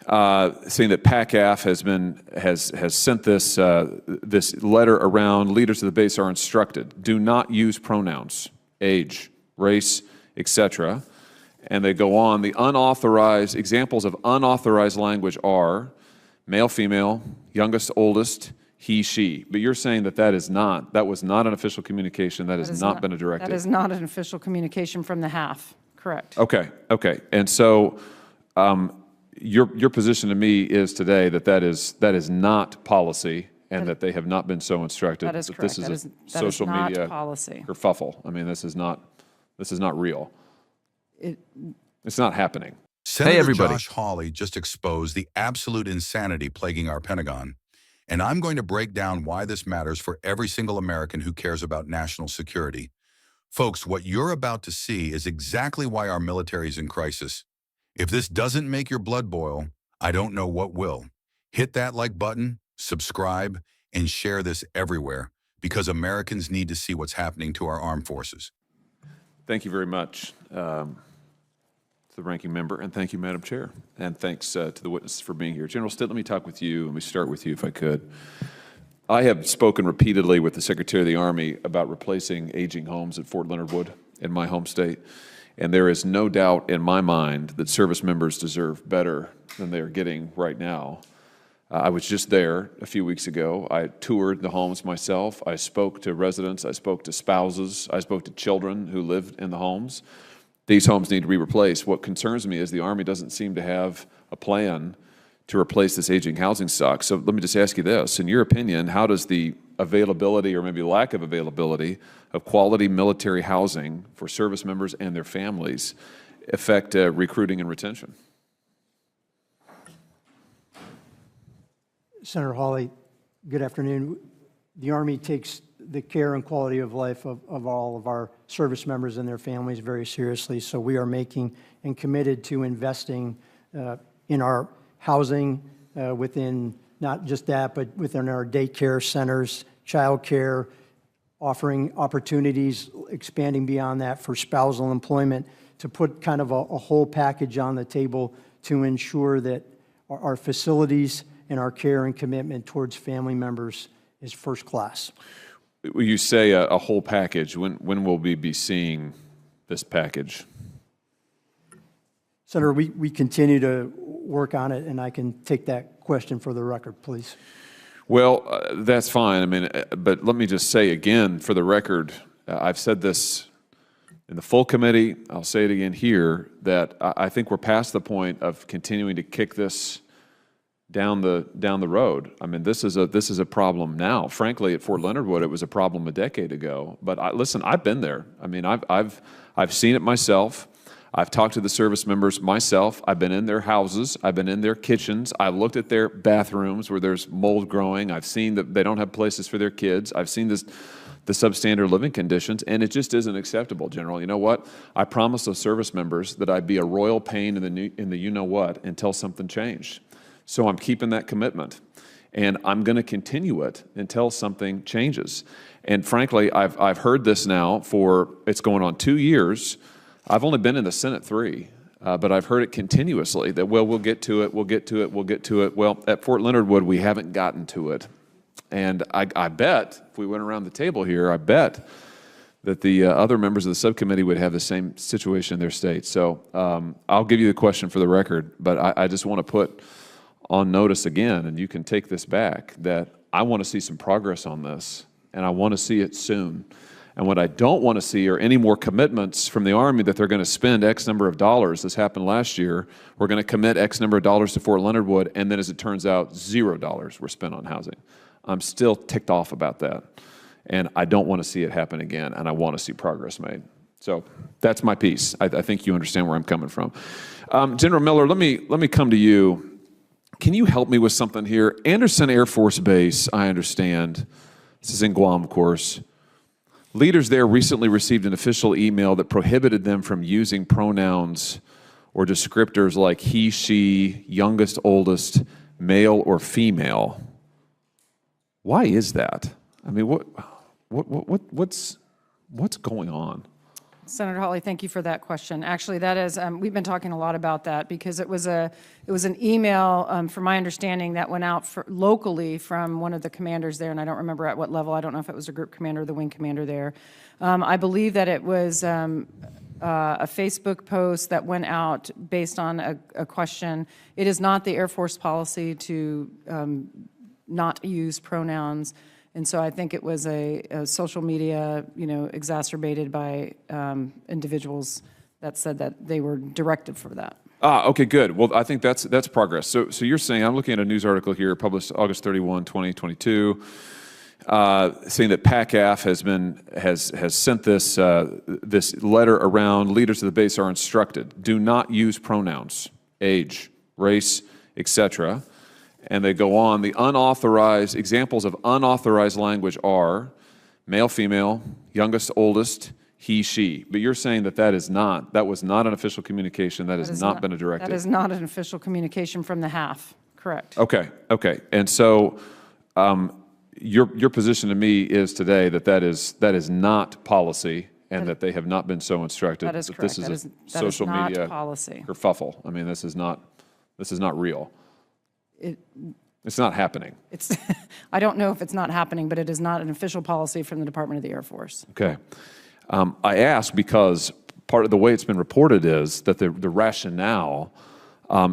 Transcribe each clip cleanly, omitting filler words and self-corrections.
saying that PACAF has sent this this letter around. Leaders of the base are instructed: do not use pronouns, age, race, etc. And they go on. The unauthorized examples of unauthorized language are male, female, youngest, oldest, he, she. But you're saying that that was not an official communication. That has not been a directive. That is not an official communication from the HAF. Correct. Okay. And so your position to me is today that is not policy, and that they have not been so instructed. That is correct. This is that social is not media policy. kerfuffle. I mean, this is not real. It's not happening. Senator Josh Hawley just exposed the absolute insanity plaguing our Pentagon, and I'm going to break down why this matters for every single American who cares about national security. Folks, what you're about to see is exactly why our military is in crisis. If this doesn't make your blood boil, I don't know what will. Hit that like button, subscribe, and share this everywhere, because Americans need to see what's happening to our armed forces. Thank you very much, to the ranking member, and thank you, Madam Chair. And thanks to the witnesses for being here. General Stitt, let me talk with you, and we start with you if I could. I have spoken repeatedly with the Secretary of the Army about replacing aging homes at Fort Leonard Wood in my home state. And there is no doubt in my mind that service members deserve better than they are getting right now. I was just there a few weeks ago. I toured the homes myself. I spoke to residents. I spoke to spouses. I spoke to children who lived in the homes. These homes need to be replaced. What concerns me is the Army doesn't seem to have a plan to replace this aging housing stock. So let me just ask you this. In your opinion, how does the availability, or maybe lack of availability, of quality military housing for service members and their families affect recruiting and retention? Senator Hawley, good afternoon. The Army takes the care and quality of life of all of our service members and their families very seriously. So we are making and committed to investing in our housing within not just that, but within our daycare centers, child care, offering opportunities, expanding beyond that for spousal employment, to put kind of a whole package on the table to ensure that our facilities and our care and commitment towards family members is first class. You say a whole package. When will we be seeing this package? Senator, we continue to work on it, and I can take that question for the record, please. Well, that's fine. I mean, but let me just say again, for the record, I've said this in the full committee, I'll say it again here, that I think we're past the point of continuing to kick this down the road. I mean, this is a problem now. Frankly, at Fort Leonard Wood, it was a problem a decade ago. But listen, I've been there. I mean, I've seen it myself. I've talked to the service members myself. I've been in their houses. I've been in their kitchens. I've looked at their bathrooms where there's mold growing. I've seen that they don't have places for their kids. I've seen the substandard living conditions, and it just isn't acceptable, General. You know what? I promised those service members that I'd be a royal pain in the you-know-what until something changed. So I'm keeping that commitment, and I'm going to continue it until something changes. And frankly, I've heard this now it's going on 2 years. I've only been in the Senate 3, but I've heard it continuously that, well, we'll get to it, we'll get to it, we'll get to it. Well, at Fort Leonard Wood, we haven't gotten to it. And I bet, if we went around the table here, I bet that the other members of the subcommittee would have the same situation in their state. So I'll give you the question for the record, but I just want to put on notice again, and you can take this back, that I want to see some progress on this, and I want to see it soon. And what I don't want to see are any more commitments from the Army that they're going to spend X number of dollars. This happened last year. We're going to commit X number of dollars to Fort Leonard Wood, and then as it turns out, $0 were spent on housing. I'm still ticked off about that, and I don't want to see it happen again, and I want to see progress made. So that's my piece. I think you understand where I'm coming from. General Miller, let me come to you. Can you help me with something here? Anderson Air Force Base, I understand, this is in Guam, of course. Leaders there recently received an official email that prohibited them from using pronouns or descriptors like he, she, youngest, oldest, male, or female. Why is that? I mean, what's going on? Senator Hawley, thank you for that question. Actually, that is, we've been talking a lot about that because it was an email, from my understanding, that went out locally from one of the commanders there, and I don't remember at what level. I don't know if it was a group commander or the wing commander there. I believe that it was a Facebook post that went out based on a question. It is not the Air Force policy to not use pronouns. And so I think it was a social media, exacerbated by individuals that said that they were directed for that. Okay, good. Well, I think that's progress. So you're saying, I'm looking at a news article here published August 31, 2022, saying that PACAF has sent this letter around. Leaders of the base are instructed, do not use pronouns, age, race, etc. And they go on. The unauthorized examples of unauthorized language are male, female, youngest, oldest, he, she. But you're saying that that was not an official communication. That has not been a directive. That is not an official communication from the HAF. Correct. Okay. And so your position to me is today that is not policy, and that they have not been so instructed. That is that correct. This is That social is not media policy. kerfuffle. I mean, this is not real. It's not happening. I don't know if it's not happening, but it is not an official policy from the Department of the Air Force. Okay. I ask because part of the way it's been reported is that the rationale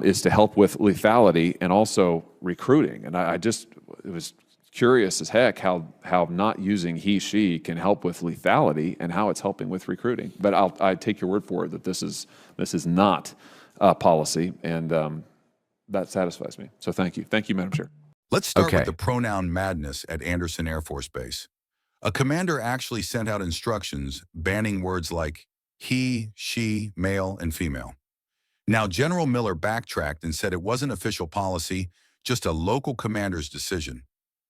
is to help with lethality and also recruiting. And it was curious as heck how not using he, she can help with lethality and how it's helping with recruiting. But I take your word for it that this is not policy, and that satisfies me. So thank you. Thank you, Madam Chair. Let's start with the pronoun madness at Anderson Air Force Base. A commander actually sent out instructions banning words like he, she, male, and female. Now, General Miller backtracked and said it wasn't official policy, just a local commander's decision.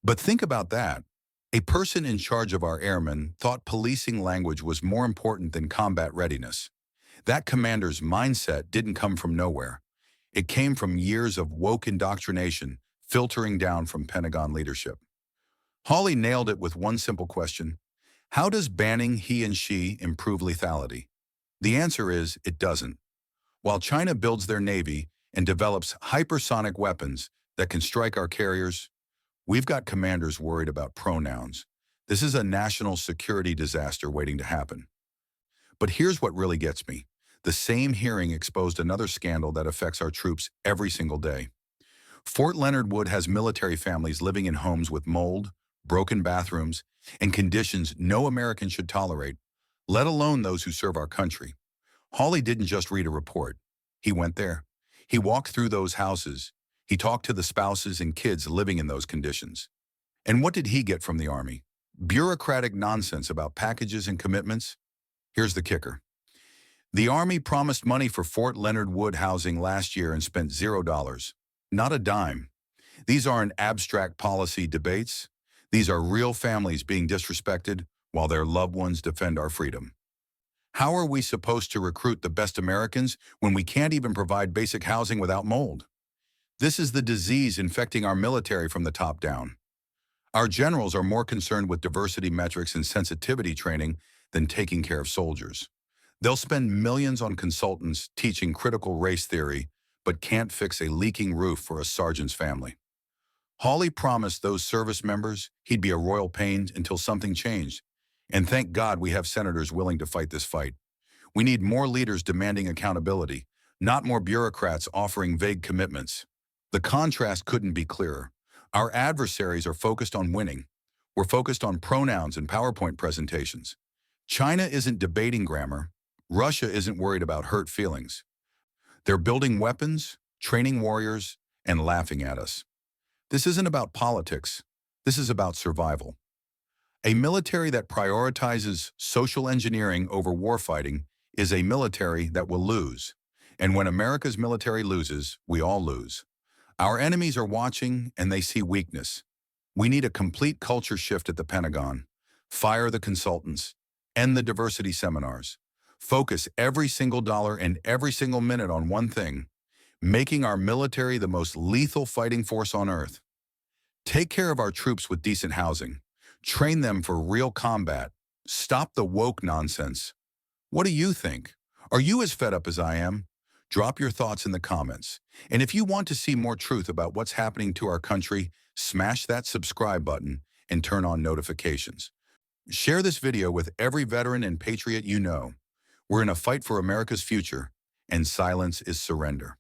But think about that. A person in charge of our airmen thought policing language was more important than combat readiness. That commander's mindset didn't come from nowhere. It came from years of woke indoctrination filtering down from Pentagon leadership. Hawley nailed it with one simple question: how does banning he and she improve lethality? The answer is it doesn't. While China builds their Navy and develops hypersonic weapons that can strike our carriers, we've got commanders worried about pronouns. This is a national security disaster waiting to happen. But here's what really gets me. The same hearing exposed another scandal that affects our troops every single day. Fort Leonard Wood has military families living in homes with mold, broken bathrooms, and conditions no American should tolerate, let alone those who serve our country. Hawley didn't just read a report. He went there. He walked through those houses. He talked to the spouses and kids living in those conditions. And what did he get from the Army? Bureaucratic nonsense about packages and commitments? Here's the kicker. The Army promised money for Fort Leonard Wood housing last year and spent $0. Not a dime. These aren't abstract policy debates. These are real families being disrespected while their loved ones defend our freedom. How are we supposed to recruit the best Americans when we can't even provide basic housing without mold? This is the disease infecting our military from the top down. Our generals are more concerned with diversity metrics and sensitivity training than taking care of soldiers. They'll spend millions on consultants teaching critical race theory, but can't fix a leaking roof for a sergeant's family. Hawley promised those service members he'd be a royal pain until something changed. And thank God we have senators willing to fight this fight. We need more leaders demanding accountability, not more bureaucrats offering vague commitments. The contrast couldn't be clearer. Our adversaries are focused on winning. We're focused on pronouns and PowerPoint presentations. China isn't debating grammar. Russia isn't worried about hurt feelings. They're building weapons, training warriors, and laughing at us. This isn't about politics. This is about survival. A military that prioritizes social engineering over warfighting is a military that will lose. And when America's military loses, we all lose. Our enemies are watching and they see weakness. We need a complete culture shift at the Pentagon. Fire the consultants. End the diversity seminars. Focus every single dollar and every single minute on one thing: making our military the most lethal fighting force on earth. Take care of our troops with decent housing. Train them for real combat. Stop the woke nonsense. What do you think? Are you as fed up as I am? Drop your thoughts in the comments. And if you want to see more truth about what's happening to our country, smash that subscribe button and turn on notifications. Share this video with every veteran and patriot you know. We're in a fight for America's future, and silence is surrender.